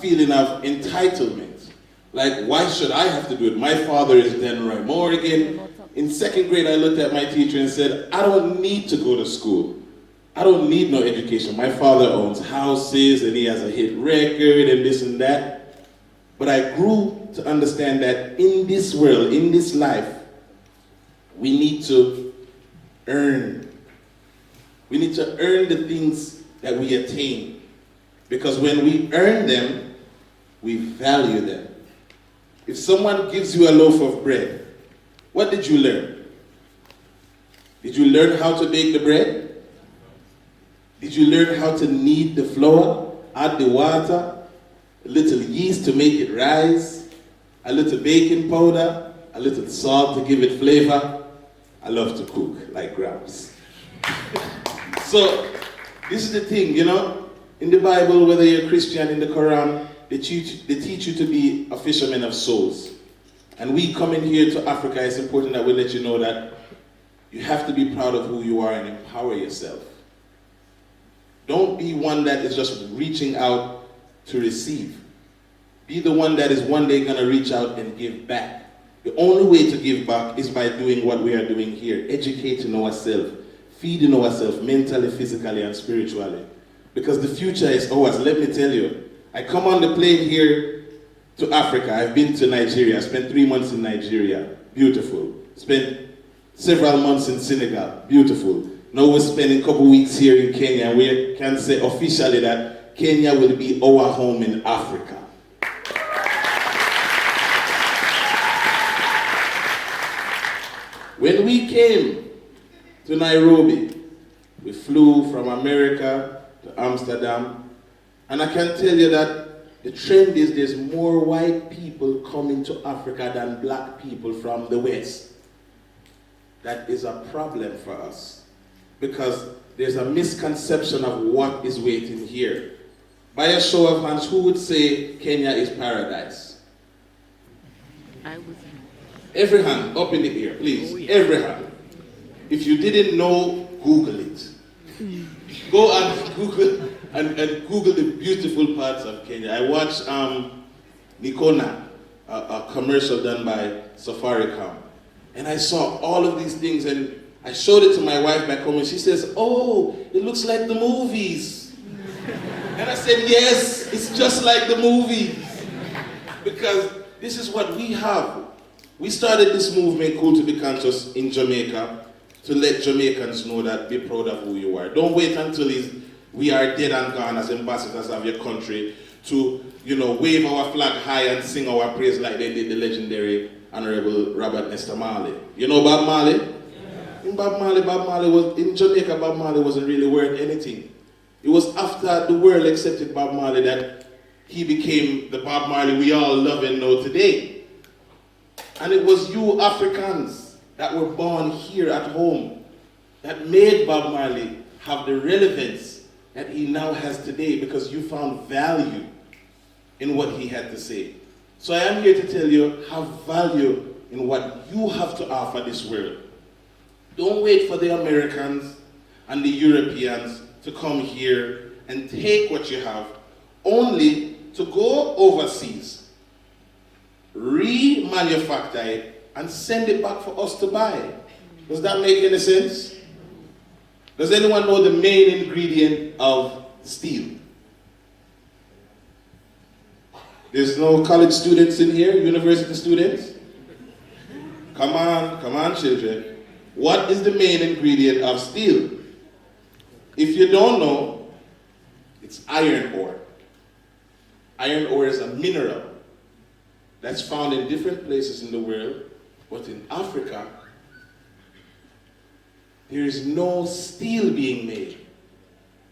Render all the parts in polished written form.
feeling of entitlement. Like, why should I have to do it? My father is Denroy Morgan. In second grade, I looked at my teacher and said, I don't need to go to school. I don't need no education. My father owns houses and he has a hit record and this and that. But I grew to understand that in this world, in this life, we need to earn. We need to earn the things that we attain. Because when we earn them, we value them. If someone gives you a loaf of bread, what did you learn? Did you learn how to bake the bread? Did you learn how to knead the flour, add the water, a little yeast to make it rise, a little baking powder, a little salt to give it flavor? I love to cook, like Gramps. So, this is the thing, you know, in the Bible, whether you're a Christian, in the Quran, they teach you to be a fisherman of souls. And we coming here to Africa, it's important that we let you know that you have to be proud of who you are and empower yourself. Don't be one that is just reaching out to receive. Be the one that is one day going to reach out and give back. The only way to give back is by doing what we are doing here, educating ourselves, feeding ourselves mentally, physically, and spiritually. Because the future is ours. Let me tell you, I come on the plane here to Africa. I've been to Nigeria. I spent 3 months in Nigeria. Beautiful. Spent several months in Senegal. Beautiful. Now we're spending a couple weeks here in Kenya, and we can say officially that Kenya will be our home in Africa. When we came to Nairobi, we flew from America to Amsterdam, and I can tell you that the trend is there's more white people coming to Africa than black people from the West. That is a problem for us, because there's a misconception of what is waiting here. By a show of hands, who would say Kenya is paradise? I would. Every hand, up in the air, please. Oh, yeah. Every hand. If you didn't know, Google it. Go and Google and Google the beautiful parts of Kenya. I watched Nikona, a commercial done by Safaricom, and I saw all of these things, and I showed it to my wife back home, and she says, "Oh, it looks like the movies." And I said, "Yes, it's just like the movies, because this is what we have." We started this movement, Cool to Be Conscious, in Jamaica, to let Jamaicans know that be proud of who you are. Don't wait until we are dead and gone as ambassadors of your country to, wave our flag high and sing our praise like they did the legendary Honorable Robert Nesta Marley. You know Bob Marley? Yeah. Bob Marley was, in Jamaica, Bob Marley wasn't really worth anything. It was after the world accepted Bob Marley that he became the Bob Marley we all love and know today. And it was you Africans that were born here at home that made Bob Marley have the relevance that he now has today, because you found value in what he had to say. So I am here to tell you, have value in what you have to offer this world. Don't wait for the Americans and the Europeans to come here and take what you have, only to go overseas, remanufacture it, and send it back for us to buy. Does that make any sense? Does anyone know the main ingredient of steel? There's no college students in here, university students? Come on, children. What is the main ingredient of steel? If you don't know, it's iron ore. Iron ore is a mineral that's found in different places in the world, but in Africa, there is no steel being made.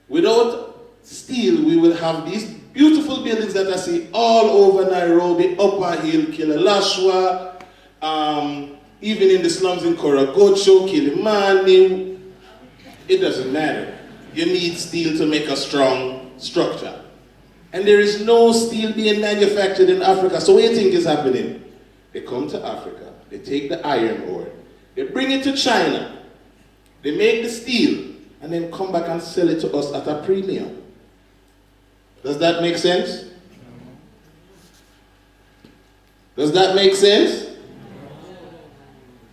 Without steel, we will have these beautiful buildings that I see all over Nairobi, Upper Hill, Kilelashwa, even in the slums in Korogocho, Kilimani. It doesn't matter. You need steel to make a strong structure. And there is no steel being manufactured in Africa. So what do you think is happening? They come to Africa, they take the iron ore, they bring it to China, they make the steel, and then come back and sell it to us at a premium. Does that make sense? Does that make sense?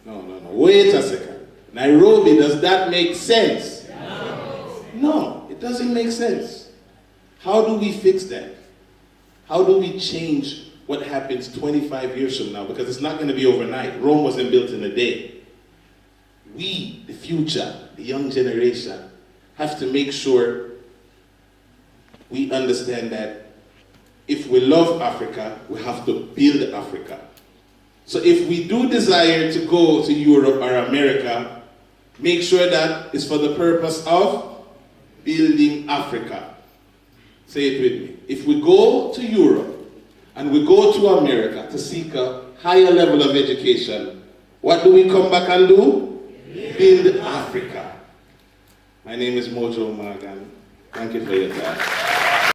No. Wait a second. Nairobi, does that make sense? No, it doesn't make sense. How do we fix that? How do we change what happens 25 years from now? Because it's not going to be overnight. Rome wasn't built in a day. We, the future, the young generation, have to make sure we understand that if we love Africa, we have to build Africa. So if we do desire to go to Europe or America, make sure that it's for the purpose of building Africa. Say it with me. If we go to Europe and we go to America to seek a higher level of education, what do we come back and do? Build Africa. My name is Mojo Morgan. Thank you for your time.